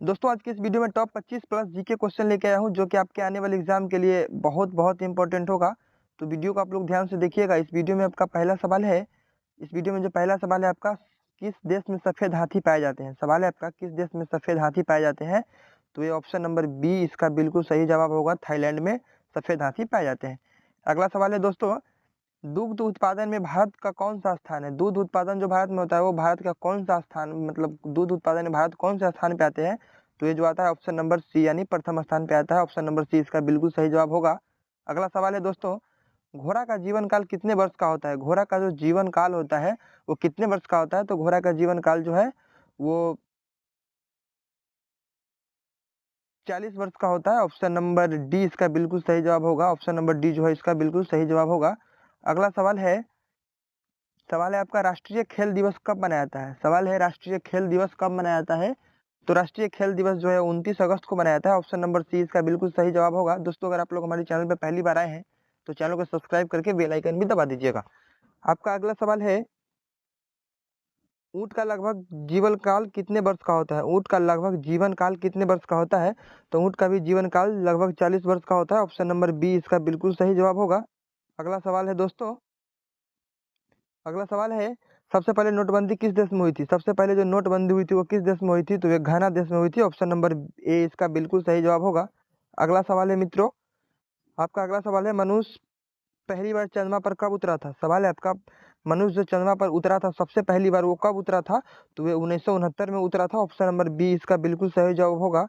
दोस्तों आज के इस वीडियो में टॉप 25 प्लस जीके क्वेश्चन लेके आया हूँ जो कि आपके आने वाले एग्जाम के लिए बहुत बहुत इंपॉर्टेंट होगा। तो वीडियो को आप लोग ध्यान से देखिएगा। इस वीडियो में आपका पहला सवाल है। इस वीडियो में जो पहला सवाल है आपका, किस देश में सफेद हाथी पाए जाते हैं। सवाल है आपका, किस देश में सफेद हाथी पाए जाते हैं। तो ये ऑप्शन नंबर बी इसका बिल्कुल सही जवाब होगा। थाईलैंड में सफेद हाथी पाए जाते हैं। अगला सवाल है दोस्तों, दुग्ध उत्पादन में भारत का कौन सा स्थान है। दूध उत्पादन जो भारत में होता है वो भारत का कौन सा स्थान, मतलब दूध उत्पादन में भारत कौन सा स्थान पे आते हैं। तो ये जो आता है ऑप्शन नंबर सी यानी प्रथम स्थान पे आता है। ऑप्शन नंबर सी इसका बिल्कुल सही जवाब होगा। अगला सवाल है दोस्तों, घोड़ा का जीवन काल कितने वर्ष का होता है। घोड़ा का जो जीवन काल होता है वो कितने वर्ष का होता है। तो घोड़ा का जीवन काल जो है वो 40 वर्ष का होता है। ऑप्शन नंबर डी इसका बिल्कुल सही जवाब होगा। ऑप्शन नंबर डी जो है इसका बिल्कुल सही जवाब होगा। अगला सवाल है आपका, राष्ट्रीय खेल दिवस कब मनाया जाता है। सवाल है राष्ट्रीय खेल दिवस कब मनाया जाता है। तो राष्ट्रीय खेल दिवस जो है 29 अगस्त को मनाया जाता है। ऑप्शन नंबर सी इसका बिल्कुल सही जवाब होगा। दोस्तों अगर आप लोग हमारे चैनल पर पहली बार आए हैं तो चैनल को सब्सक्राइब करके बेल आइकन भी दबा दीजिएगा। आपका अगला सवाल है, ऊंट का लगभग जीवन काल कितने वर्ष का होता है। ऊंट का लगभग जीवन काल कितने वर्ष का होता है। तो ऊंट का भी जीवन काल लगभग 40 वर्ष का होता है। ऑप्शन नंबर बी इसका बिल्कुल सही जवाब होगा। अगला सवाल है दोस्तों, अगला सवाल है, सबसे पहले नोटबंदी किस देश में हुई थी। सबसे पहले जो नोटबंदी हुई थी वो किस देश में हुई थी। तो ये घाना देश में हुई थी। ऑप्शन नंबर ए इसका बिल्कुल सही जवाब होगा। अगला सवाल है मित्रों, आपका अगला सवाल है, मनुष्य पहली बार चंद्रमा पर कब उतरा था। सवाल है आपका, मनुष्य जो चंद्रमा पर उतरा था सबसे पहली बार वो कब उतरा था। तो वे 1969 में उतरा था। ऑप्शन नंबर बी इसका बिल्कुल सही जवाब होगा।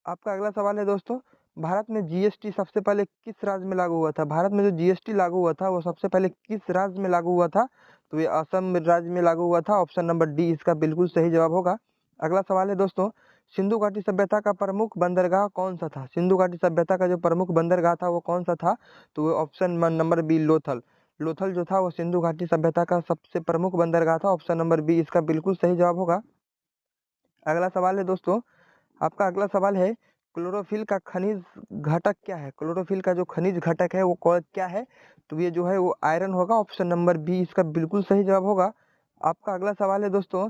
आपका अगला सवाल है दोस्तों, भारत में जीएसटी सबसे पहले किस राज्य में लागू हुआ था। भारत में जो जीएसटी लागू हुआ था वो सबसे पहले किस राज्य में लागू हुआ था। तो ये असम राज्य में लागू हुआ था। ऑप्शन नंबर डी इसका बिल्कुल सही जवाब होगा। अगला सवाल है दोस्तों, सिंधु घाटी सभ्यता का प्रमुख बंदरगाह कौन सा था। सिंधु घाटी सभ्यता का जो प्रमुख बंदरगाह था वो कौन सा था। तो वो option number B Lothal. Lothal जो था वो सिंधु घाटी सभ्यता का सबसे प्रमुख बंदरगाह था। ऑप्शन नंबर बी इसका बिल्कुल सही जवाब होगा। अगला सवाल है दोस्तों, आपका अगला सवाल है, क्लोरोफिल का खनिज घटक क्या है। क्लोरोफिल का जो खनिज घटक है वो क्या है। तो ये जो है वो आयरन होगा। ऑप्शन नंबर बी इसका बिल्कुल सही जवाब होगा। आपका अगला सवाल है दोस्तों,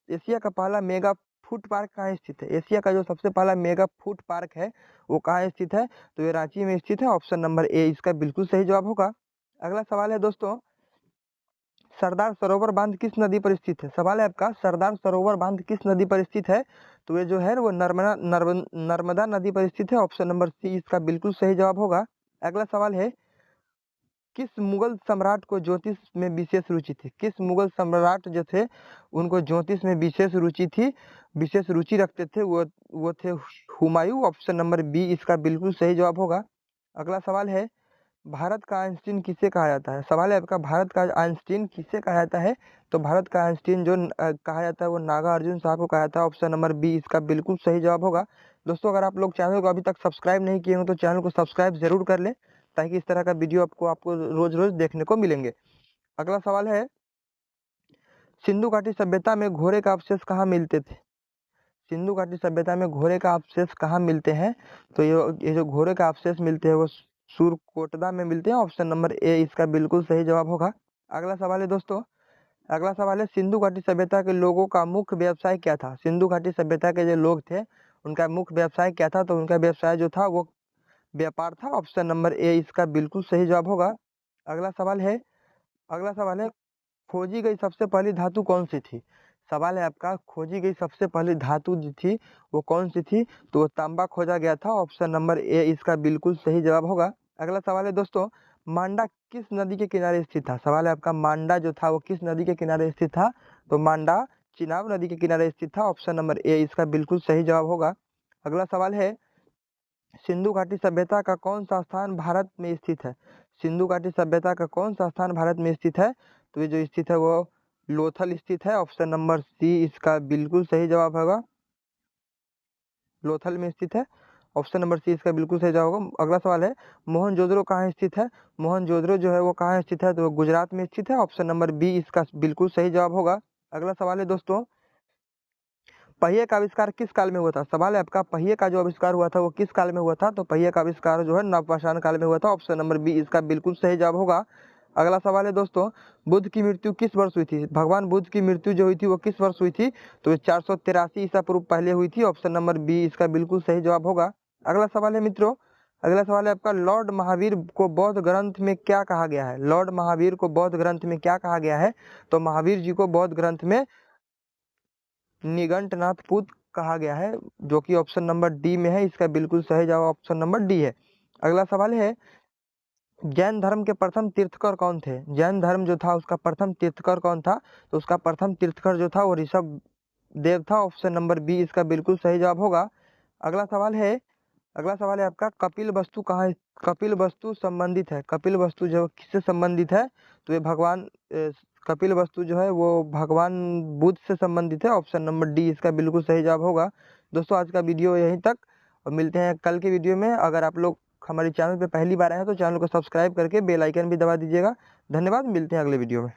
एशिया का पहला मेगा फूड पार्क कहाँ स्थित है। एशिया का जो सबसे पहला मेगा फूड पार्क है वो कहाँ स्थित है। तो ये रांची में स्थित है। ऑप्शन नंबर ए इसका बिल्कुल सही जवाब होगा। अगला सवाल है दोस्तों, सरदार सरोवर बांध किस नदी पर स्थित है। सवाल है आपका, सरदार सरोवर बांध किस नदी पर स्थित है। तो ये जो है वो नर्मदा नदी पर स्थित है। ऑप्शन नंबर सी इसका बिल्कुल सही जवाब होगा। अगला सवाल है, किस मुगल सम्राट को ज्योतिष में विशेष रुचि थी। किस मुगल सम्राट जो थे उनको ज्योतिष में विशेष रुचि थी, विशेष रुचि रखते थे, वो थे हुमायूं। ऑप्शन नंबर बी इसका बिल्कुल सही जवाब होगा। अगला सवाल है, भारत का आइंस्टीन किसे कहा जाता है। सवाल है आपका, भारत का आइंस्टीन किसे कहा जाता है। तो भारत का आइंस्टीन जो कहा जाता है वो नागार्जुन साहब को कहा जाता है। ऑप्शन नंबर बी इसका बिल्कुल सही जवाब होगा। दोस्तों अगर आप लोग चैनल को अभी तक सब्सक्राइब नहीं किए हो तो चैनल को सब्सक्राइब जरूर कर लें ताकि इस तरह का वीडियो आपको रोज रोज देखने को मिलेंगे। अगला सवाल है, सिंधु घाटी सभ्यता में घोड़े का अवशेष कहाँ मिलते थे। सिंधु घाटी सभ्यता में घोड़े का अवशेष कहाँ मिलते हैं। तो ये जो घोड़े का अवशेष मिलते हैं वो सुरकोटदा में मिलते हैं। ऑप्शन नंबर ए इसका बिल्कुल सही जवाब होगा। अगला सवाल है दोस्तों, अगला सवाल है, सिंधु घाटी सभ्यता के लोगों का मुख्य व्यवसाय क्या था। सिंधु घाटी सभ्यता के जो लोग थे उनका मुख्य व्यवसाय क्या था। तो उनका व्यवसाय जो था वो व्यापार था। ऑप्शन नंबर ए इसका बिल्कुल सही जवाब होगा। अगला सवाल है, अगला सवाल है, खोजी गई सबसे पहली धातु कौन सी थी। सवाल है आपका, खोजी गई सबसे पहली धातु जो थी वो कौन सी थी। तो वो तांबा खोजा गया था। ऑप्शन नंबर ए इसका बिल्कुल सही जवाब होगा। अगला सवाल है दोस्तों, मांडा किस नदी के किनारे स्थित था। सवाल है आपका, मांडा जो था वो किस नदी के किनारे स्थित था। तो मांडा चिनाब नदी के किनारे स्थित था। ऑप्शन नंबर ए इसका बिल्कुल सही जवाब होगा। अगला सवाल है, सिंधु घाटी सभ्यता का कौन सा स्थान भारत में स्थित है। सिंधु घाटी सभ्यता का कौन सा स्थान भारत में स्थित है। तो ये जो स्थित है वो लोथल स्थित है। ऑप्शन नंबर सी इसका बिल्कुल सही जवाब होगा। लोथल में स्थित है। ऑप्शन नंबर सी इसका बिल्कुल सही जवाब होगा। अगला सवाल है, मोहनजोदड़ो कहाँ स्थित है। मोहनजोदड़ो जो है वो कहाँ स्थित है। तो वो गुजरात में स्थित है। ऑप्शन नंबर बी इसका बिल्कुल सही जवाब होगा। अगला सवाल है दोस्तों, पहिए का आविष्कार किस काल में हुआ था। सवाल है आपका, पहिए का जो आविष्कार हुआ था वो किस काल में हुआ था। तो पहिए का आविष्कार जो है नवपाषाण काल में हुआ था। ऑप्शन नंबर बी इसका बिल्कुल सही जवाब होगा। अगला सवाल है दोस्तों, बुद्ध की मृत्यु किस वर्ष हुई थी? भगवान बुद्ध की मृत्यु जो हुई थी वो किस वर्ष हुई थी? तो 483 ईसा पूर्व पहले हुई थी। ऑप्शन नंबर बी इसका बिल्कुल सही जवाब होगा। अगला सवाल है मित्रों, अगला सवाल है आपका, लॉर्ड महावीर को बौद्ध ग्रंथ में क्या कहा गया है? लॉर्ड महावीर को बौद्ध ग्रंथ में क्या कहा गया है? तो महावीर जी को बौद्ध ग्रंथ में निघंटनाथ पुत्र कहा गया है, जो कि ऑप्शन नंबर डी में है। इसका बिल्कुल सही जवाब ऑप्शन नंबर डी है। अगला सवाल है, जैन धर्म के प्रथम तीर्थकर कौन थे? जैन धर्म जो था उसका प्रथम तीर्थकर कौन था? तो उसका प्रथम तीर्थकर जो था वो ऋषभ देव था। ऑप्शन नंबर बी इसका बिल्कुल सही जवाब होगा। अगला सवाल है, अगला सवाल है आपका, कपिल वस्तु कहाँ, कपिल वस्तु संबंधित है? कपिल वस्तु जो किससे संबंधित है? तो ये कपिल वस्तु जो है वो भगवान बुद्ध से संबंधित है। ऑप्शन नंबर डी इसका बिल्कुल सही जवाब होगा। दोस्तों आज का वीडियो यहीं तक, और मिलते हैं कल के वीडियो में। अगर आप लोग हमारे चैनल पे पहली बार आए हैं तो चैनल को सब्सक्राइब करके बेल आइकन भी दबा दीजिएगा। धन्यवाद, मिलते हैं अगले वीडियो में।